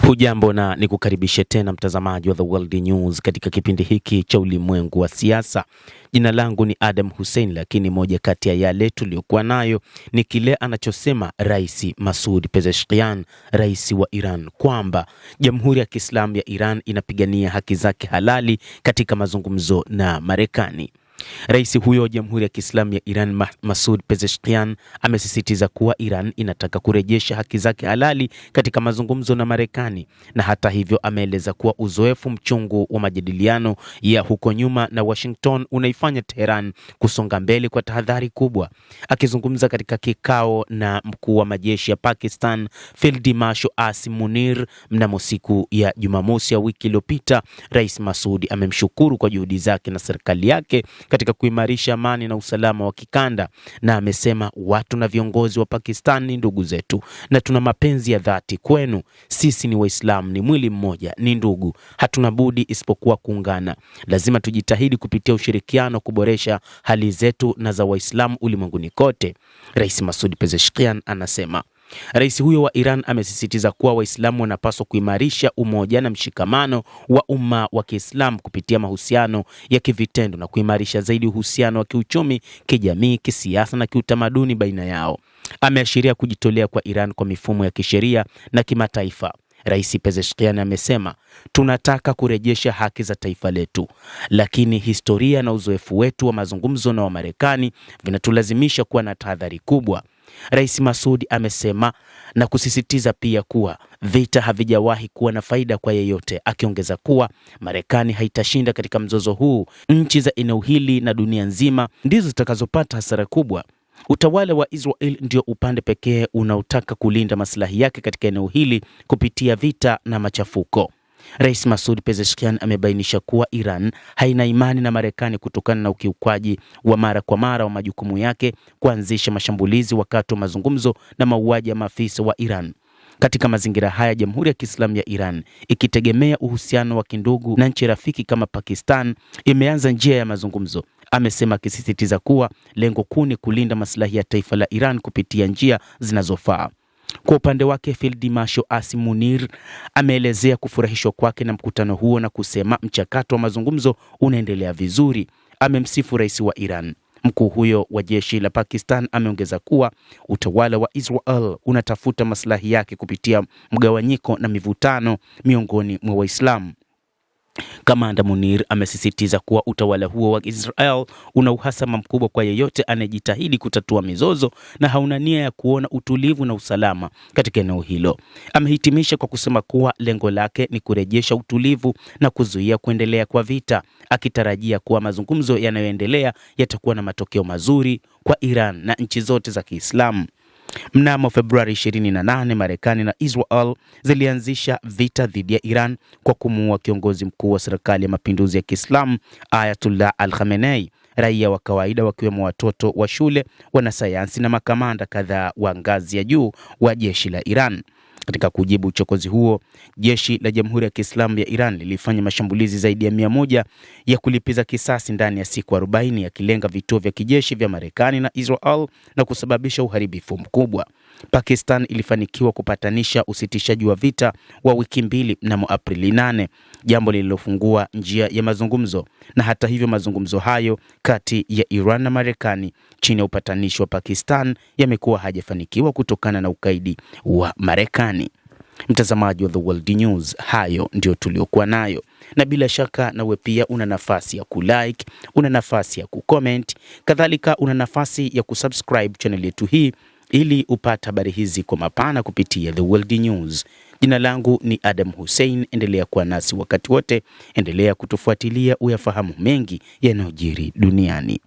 Hujambo na nikukaribishe tena mtazamaji wa The World News katika kipindi hiki cha ulimwengu wa siasa. Jina langu ni Adam Hussein, lakini moja kati ya yale tuliyokuwa nayo ni kile anachosema Rais Masoud Pezeshkian, rais wa Iran, kwamba Jamhuri ya Kiislamu ya Iran inapigania haki zake halali katika mazungumzo na Marekani. Rais huyo wa Jamhuri ya Kiislamu ya Iran Masoud Pezeshkian amesisitiza kuwa Iran inataka kurejesha haki zake halali katika mazungumzo na Marekani, na hata hivyo ameeleza kuwa uzoefu mchungu wa majadiliano ya huko nyuma na Washington unaifanya Tehran kusonga mbele kwa tahadhari kubwa. Akizungumza katika kikao na mkuu wa majeshi ya Pakistan Field Marshal Asim Munir mnamo siku ya Jumamosi ya wiki iliyopita, Rais Masoud amemshukuru kwa juhudi zake na serikali yake katika kuimarisha amani na usalama wa kikanda, na amesema watu na viongozi wa Pakistan ni ndugu zetu na tuna mapenzi ya dhati kwenu. Sisi ni Waislamu, ni mwili mmoja, ni ndugu, hatuna budi isipokuwa kuungana. Lazima tujitahidi kupitia ushirikiano kuboresha hali zetu na za Waislamu ulimwenguni kote, Rais Masoud Pezeshkian anasema. Rais huyo wa Iran amesisitiza kuwa Waislamu wanapaswa kuimarisha umoja na mshikamano wa umma wa Kiislamu kupitia mahusiano ya kivitendo na kuimarisha zaidi uhusiano wa kiuchumi, kijamii, kisiasa na kiutamaduni baina yao. Ameashiria kujitolea kwa Iran kwa mifumo ya kisheria na kimataifa. Rais Pezeshkian amesema, tunataka kurejesha haki za taifa letu, lakini historia na uzoefu wetu wa mazungumzo na wa Marekani vinatulazimisha kuwa na tahadhari kubwa. Rais Masoud amesema na kusisitiza pia kuwa vita havijawahi kuwa na faida kwa yeyote, akiongeza kuwa Marekani haitashinda katika mzozo huu. Nchi za eneo hili na dunia nzima ndizo zitakazopata hasara kubwa. Utawala wa Israel ndio upande pekee unaotaka kulinda maslahi yake katika eneo hili kupitia vita na machafuko. Rais Masoud Pezeshkian amebainisha kuwa Iran haina imani na Marekani kutokana na ukiukwaji wa mara kwa mara wa majukumu yake, kuanzisha mashambulizi wakati wa mazungumzo na mauaji ya maafisa wa Iran. Katika mazingira haya, Jamhuri ya Kiislamu ya Iran, ikitegemea uhusiano wa kindugu na nchi rafiki kama Pakistan, imeanza njia ya mazungumzo, amesema, akisisitiza kuwa lengo kuu ni kulinda maslahi ya taifa la Iran kupitia njia zinazofaa. Kwa upande wake, Field Marshal Asim Munir ameelezea kufurahishwa kwake na mkutano huo na kusema mchakato wa mazungumzo unaendelea vizuri. Amemsifu rais wa Iran. Mkuu huyo wa jeshi la Pakistan ameongeza kuwa utawala wa Israel unatafuta maslahi yake kupitia mgawanyiko na mivutano miongoni mwa Waislamu. Kamanda Munir amesisitiza kuwa utawala huo wa Israel una uhasama mkubwa kwa yeyote anayejitahidi kutatua mizozo na hauna nia ya kuona utulivu na usalama katika eneo hilo. Amehitimisha kwa kusema kuwa lengo lake ni kurejesha utulivu na kuzuia kuendelea kwa vita, akitarajia kuwa mazungumzo yanayoendelea yatakuwa na matokeo mazuri kwa Iran na nchi zote za Kiislamu. Mnamo Februari 28, Marekani na Israel zilianzisha vita dhidi ya Iran kwa kumuua kiongozi mkuu wa serikali ya mapinduzi ya Kiislamu Ayatollah Al-Khamenei. Raia wa kawaida wakiwemo watoto wa shule, wanasayansi na makamanda kadhaa wa ngazi ya juu wa jeshi la Iran. Katika kujibu uchokozi huo, jeshi la Jamhuri ya Kiislamu ya Iran lilifanya mashambulizi zaidi ya 100 ya kulipiza kisasi ndani ya siku 40, yakilenga vituo vya kijeshi vya Marekani na Israel na kusababisha uharibifu mkubwa. Pakistan ilifanikiwa kupatanisha usitishaji wa vita wa wiki 2 mnamo Aprili 8, jambo lililofungua njia ya mazungumzo. Na hata hivyo, mazungumzo hayo kati ya Iran na Marekani chini ya upatanishi wa Pakistan yamekuwa hajafanikiwa kutokana na ukaidi wa Marekani. Mtazamaji wa The World News, hayo ndio tuliokuwa nayo, na bila shaka nawe pia una nafasi ya kulike, una nafasi ya kucomment, kadhalika una nafasi ya kusubscribe channel yetu hii ili upate habari hizi kwa mapana kupitia The World News. Jina langu ni Adam Hussein, endelea kuwa nasi wakati wote, endelea kutufuatilia uyafahamu mengi yanayojiri duniani.